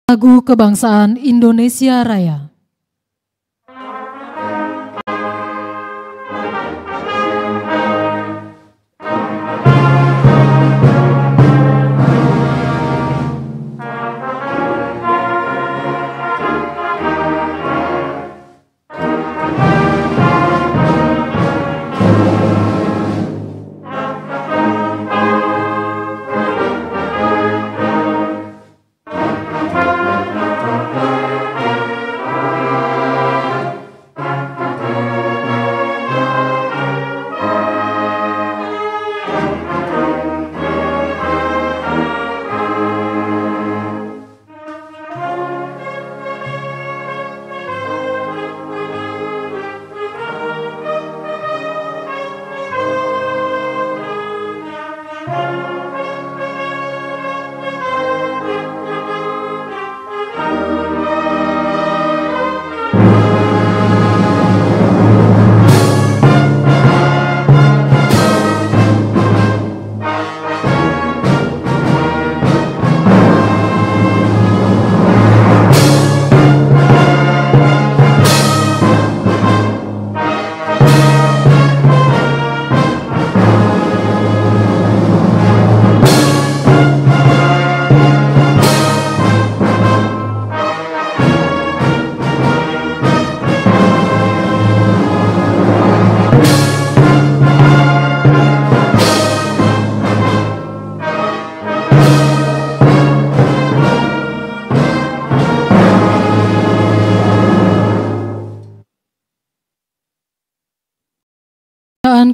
Lagu Kebangsaan Indonesia Raya.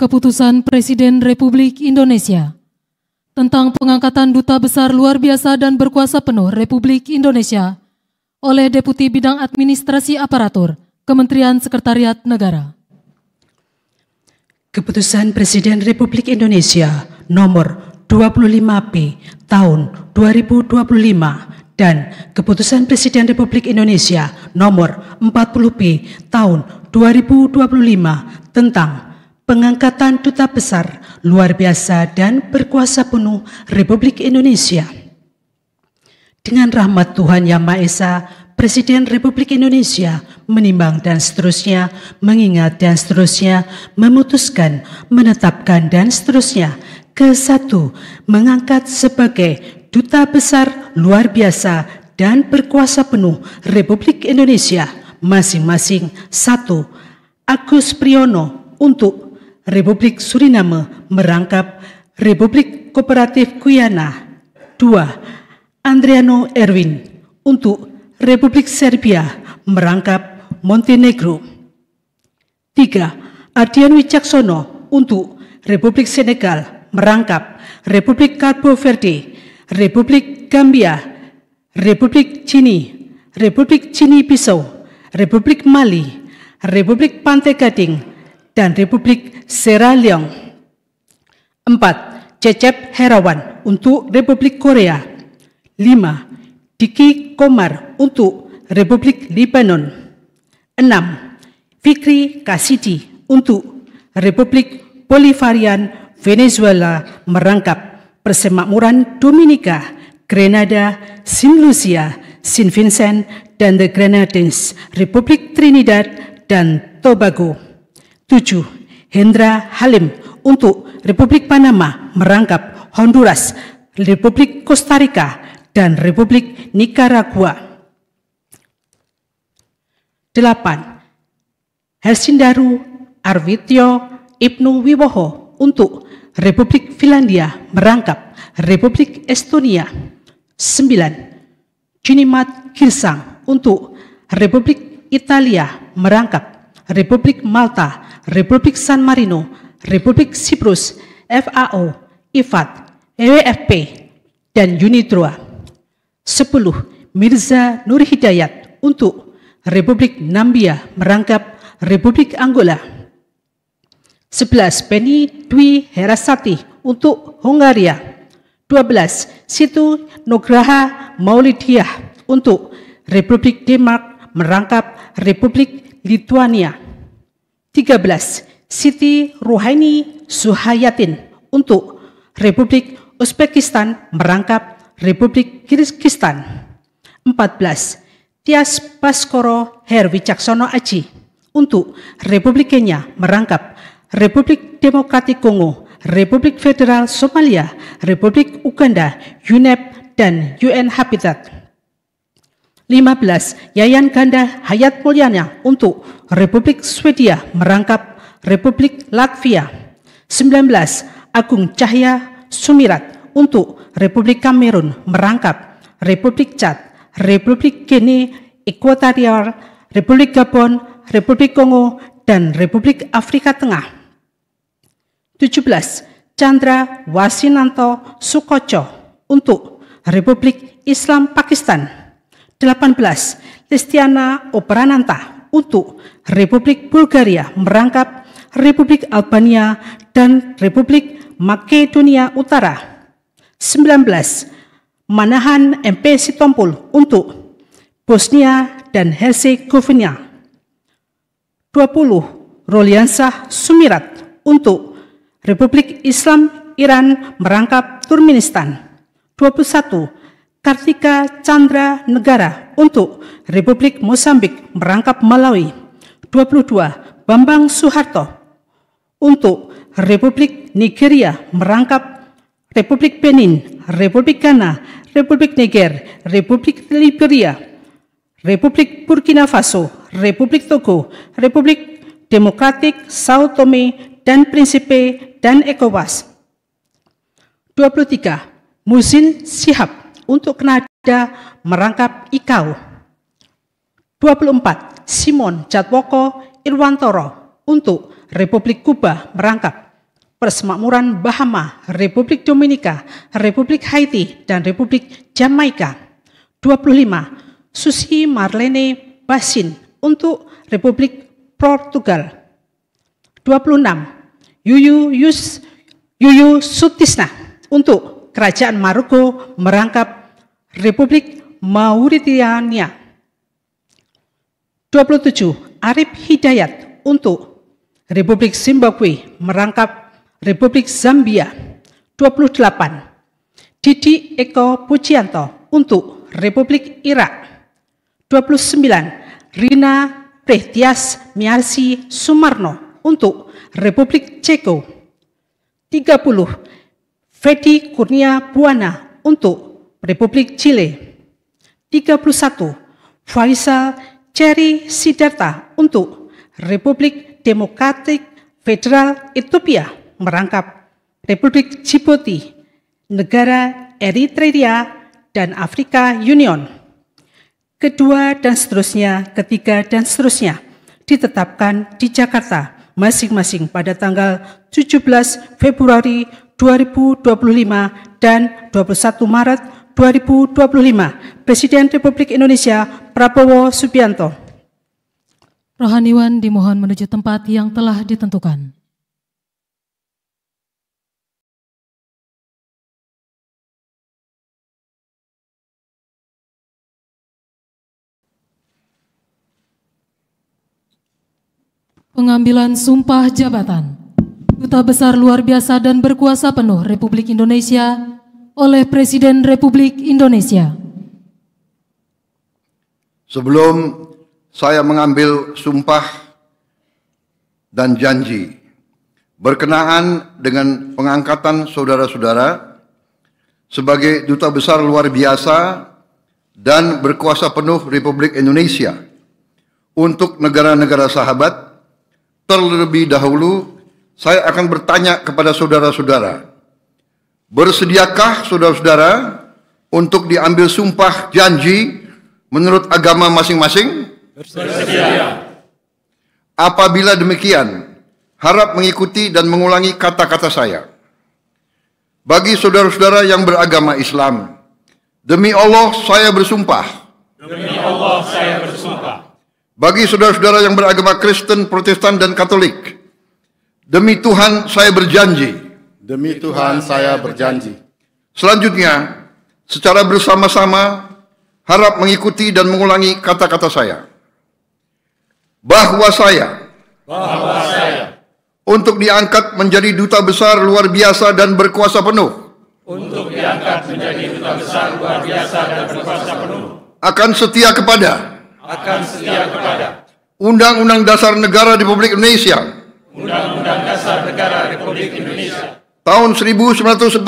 Keputusan Presiden Republik Indonesia tentang pengangkatan Duta Besar Luar Biasa dan Berkuasa Penuh Republik Indonesia oleh Deputi Bidang Administrasi Aparatur Kementerian Sekretariat Negara. Keputusan Presiden Republik Indonesia nomor 25P tahun 2025 dan Keputusan Presiden Republik Indonesia nomor 40P tahun 2025 tentang pengangkatan Duta Besar Luar Biasa dan Berkuasa Penuh Republik Indonesia. Dengan rahmat Tuhan Yang Maha Esa, Presiden Republik Indonesia menimbang dan seterusnya, mengingat dan seterusnya, memutuskan, menetapkan dan seterusnya. Ke-1, mengangkat sebagai Duta Besar Luar Biasa dan Berkuasa Penuh Republik Indonesia masing-masing 1. Agus Priyono untuk Republik Suriname merangkap Republik Kooperatif Guyana. 2. Andriano Erwin untuk Republik Serbia merangkap Montenegro. 3. Ardian Wicaksono untuk Republik Senegal merangkap Republik Cabo Verde, Republik Gambia, Republik Cini, Republik Cini Bissau, Republik Mali, Republik Pantai Gading, dan Republik Sierra Leone. 4. Cecep Herawan untuk Republik Korea. 5. Diki Komar untuk Republik Lebanon. 6. Fikri Kasidi untuk Republik Bolivarian Venezuela merangkap Persemakmuran Dominika, Grenada, Saint Lucia, Saint Vincent, dan the Grenadines, Republik Trinidad dan Tobago. 7. Hendra Halim untuk Republik Panama merangkap Honduras, Republik Costa Rica, dan Republik Nicaragua. 8. Hersindaru Arwityo Ibnu Wiwoho untuk Republik Finlandia merangkap Republik Estonia. 9. Junimat Girsang untuk Republik Italia merangkap Republik Malta, Republik San Marino, Republik Siprus, FAO, IFAD, WFP, dan UNIDROA. 10. Mirza Nur Hidayat untuk Republik Nambia merangkap Republik Angola. 11. Penny Dwi Herasati untuk Hongaria. 12. Situ Nugraha Maulidiah untuk Republik Denmark merangkap Republik Lituania. 13. Siti Ruhaini Suhayatin untuk Republik Uzbekistan merangkap Republik Kirgistan. 14. Tias Baskoro Herwicaksono Aji untuk Republik Kenya merangkap Republik Demokratik Kongo, Republik Federal Somalia, Republik Uganda, UNEP, dan UN Habitat. 15. Yayan Ganda Hayat Mulyana untuk Republik Swedia merangkap Republik Latvia. 19. Agung Cahya Sumirat untuk Republik Kamerun merangkap Republik Chad, Republik Guinea Ekuatorial, Republik Gabon, Republik Kongo, dan Republik Afrika Tengah. 17. Chandra Wasinanto Sukoco untuk Republik Islam Pakistan. 18. Listiana Oprananta untuk Republik Bulgaria merangkap Republik Albania dan Republik Makedonia Utara. 19. Manahan MP Sitompul untuk Bosnia dan Herzegovina. 20. Roliansah Sumirat untuk Republik Islam Iran merangkap Turkmenistan. 21. Kartika Chandra Negara untuk Republik Mozambik merangkap Malawi. 22. Bambang Suharto untuk Republik Nigeria merangkap Republik Benin, Republik Ghana, Republik Niger, Republik Liberia, Republik Burkina Faso, Republik Togo, Republik Demokratik Sao Tome dan Principe, dan ECOWAS. 23. Muhsin Shihab untuk Kanada merangkap ICAO. 24. Simon Jatwoko Irwantoro untuk Republik Kuba merangkap Persemakmuran Bahama, Republik Dominika, Republik Haiti, dan Republik Jamaika. 25. Susi Marlene Basin untuk Republik Portugal. 26. Yuyu Sutisna untuk Kerajaan Maroko merangkap Republik Mauritania. 27. Arif Hidayat untuk Republik Zimbabwe merangkap Republik Zambia. 28. Didi Eko Pujianto untuk Republik Irak. 29. Rina Prehtias Miarsi Sumarno untuk Republik Ceko. 30. Fedi Kurnia Buana untuk Republik Chile. 31. Faisal Cherry Sidarta untuk Republik Demokratik Federal Ethiopia merangkap Republik Djibouti, negara Eritrea, dan Afrika Union. Kedua dan seterusnya, ketiga dan seterusnya ditetapkan di Jakarta masing-masing pada tanggal 17 Februari 2025 dan 21 Maret 2025. Presiden Republik Indonesia Prabowo Subianto. Rohaniwan dimohon menuju tempat yang telah ditentukan. Pengambilan sumpah jabatan Duta Besar Luar Biasa dan Berkuasa Penuh Republik Indonesia oleh Presiden Republik Indonesia. Sebelum saya mengambil sumpah dan janji berkenaan dengan pengangkatan saudara-saudara sebagai Duta Besar Luar Biasa dan Berkuasa Penuh Republik Indonesia untuk negara-negara sahabat, terlebih dahulu saya akan bertanya kepada saudara-saudara, bersediakah saudara-saudara untuk diambil sumpah janji menurut agama masing-masing? Bersedia. Apabila demikian, harap mengikuti dan mengulangi kata-kata saya. Bagi saudara-saudara yang beragama Islam, demi Allah saya bersumpah. Demi Allah saya bersumpah. Bagi saudara-saudara yang beragama Kristen, Protestan, dan Katolik, demi Tuhan saya berjanji. Demi Tuhan saya berjanji. Selanjutnya, secara bersama-sama, harap mengikuti dan mengulangi kata-kata saya. Bahwa saya untuk diangkat menjadi Duta Besar Luar Biasa dan Berkuasa Penuh. Untuk diangkat menjadi Duta Besar Luar Biasa dan Berkuasa Penuh. akan setia kepada Undang-Undang Dasar Negara Republik Indonesia tahun 1945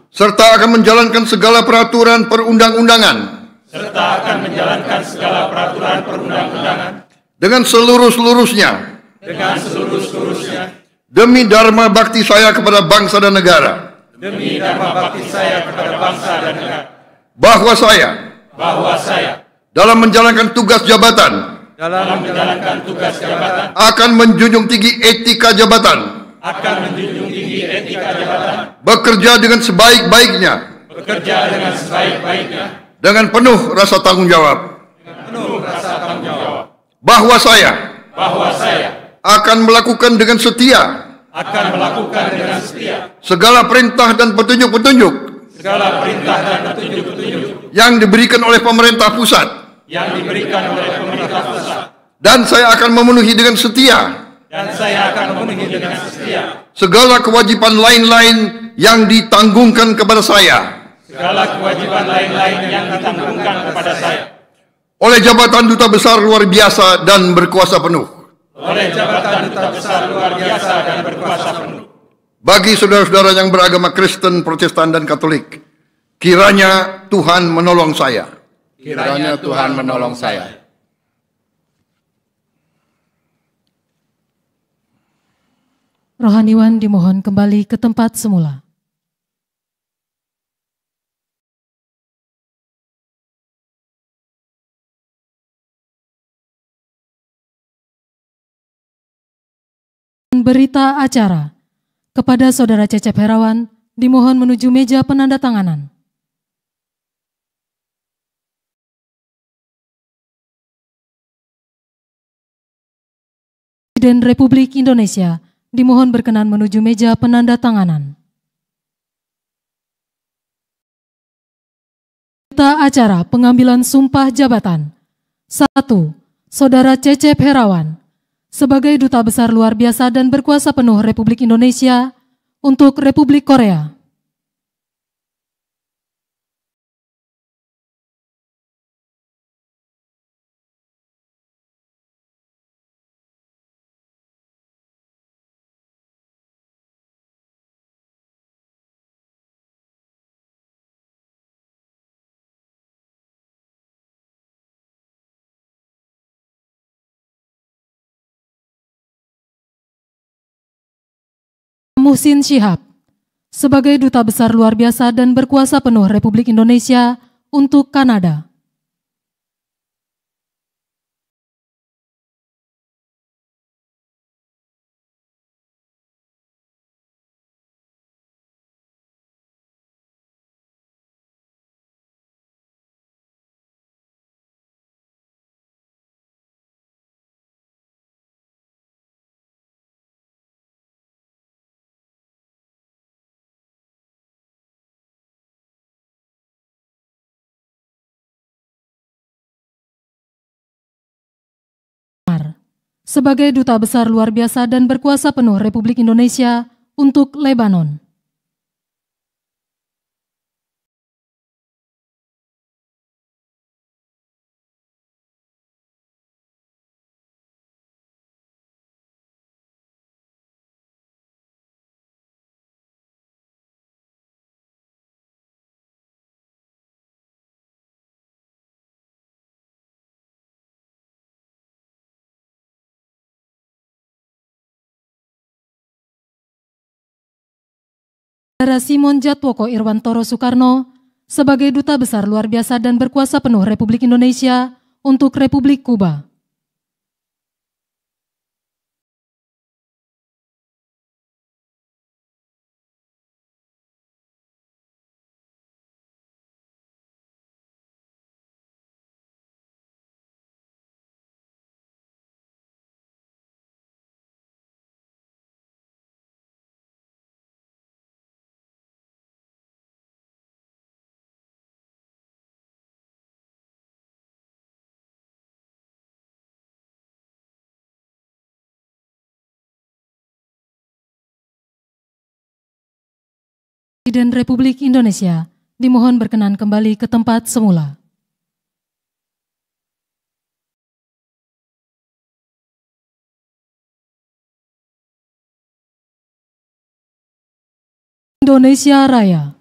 serta akan menjalankan segala peraturan perundang-undangan dengan seluruh-seluruhnya demi dharma bakti saya kepada bangsa dan negara. Bahwa saya dalam menjalankan tugas jabatan akan menjunjung tinggi etika jabatan, bekerja dengan sebaik-baiknya, dengan penuh rasa tanggung jawab. Bahwa saya akan melakukan dengan setia segala perintah dan petunjuk-petunjuk yang diberikan oleh pemerintah pusat, dan saya akan memenuhi dengan setia segala kewajiban lain-lain yang ditanggungkan kepada saya oleh jabatan Duta Besar Luar Biasa dan berkuasa penuh. Bagi saudara-saudara yang beragama Kristen, Protestan, dan Katolik, kiranya Tuhan menolong saya. Kiranya Tuhan menolong saya. Rohaniwan dimohon kembali ke tempat semula. Berita acara. Kepada Saudara Cecep Herawan, dimohon menuju meja penandatanganan. Presiden Republik Indonesia, dimohon berkenan menuju meja penandatanganan. Berita acara pengambilan sumpah jabatan. 1. Saudara Cecep Herawan, sebagai Duta Besar Luar Biasa dan berkuasa penuh Republik Indonesia untuk Republik Korea. Muhsin Syihab, sebagai Duta Besar Luar Biasa dan berkuasa penuh Republik Indonesia untuk Kanada. Sebagai Duta Besar Luar Biasa dan berkuasa penuh Republik Indonesia untuk Lebanon. Saudara Simon Jatwoko Irwantoro Soekarno, sebagai Duta Besar Luar Biasa dan berkuasa penuh Republik Indonesia untuk Republik Kuba. Presiden Republik Indonesia, Dimohon berkenan kembali ke tempat semula. Indonesia Raya.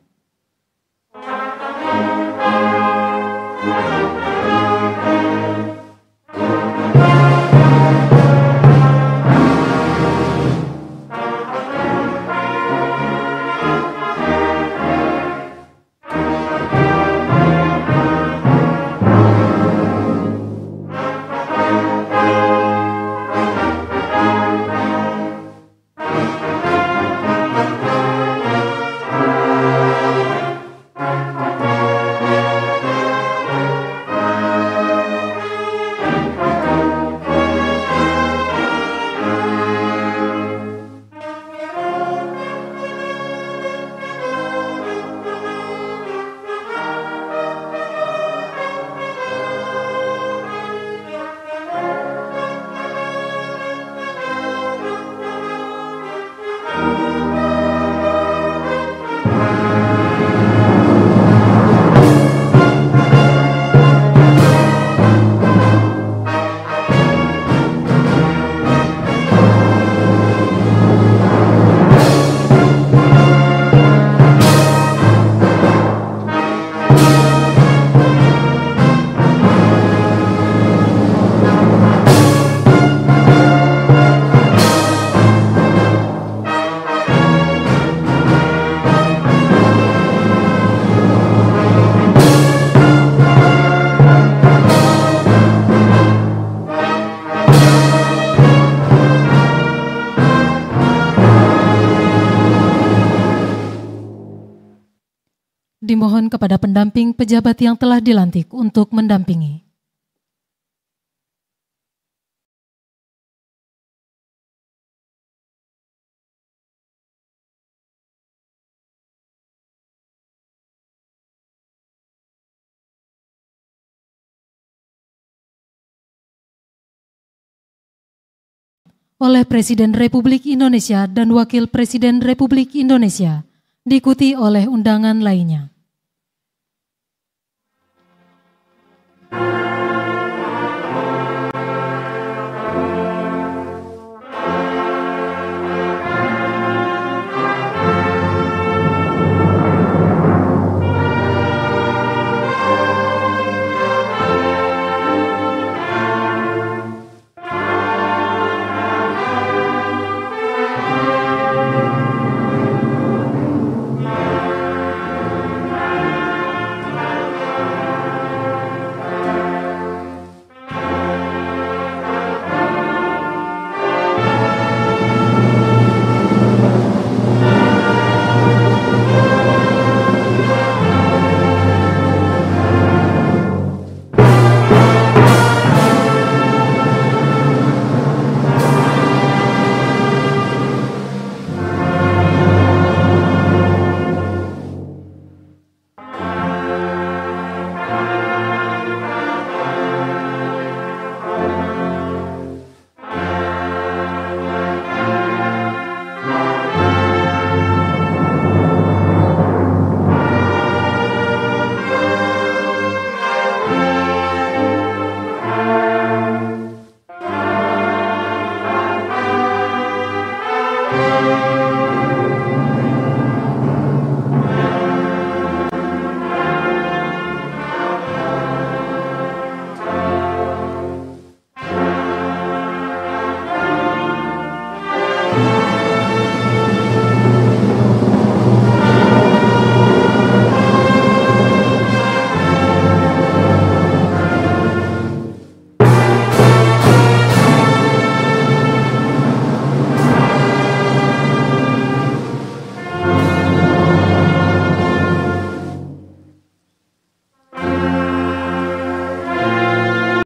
Dimohon kepada pendamping pejabat yang telah dilantik untuk mendampingi. Oleh Presiden Republik Indonesia dan Wakil Presiden Republik Indonesia, diikuti oleh undangan lainnya.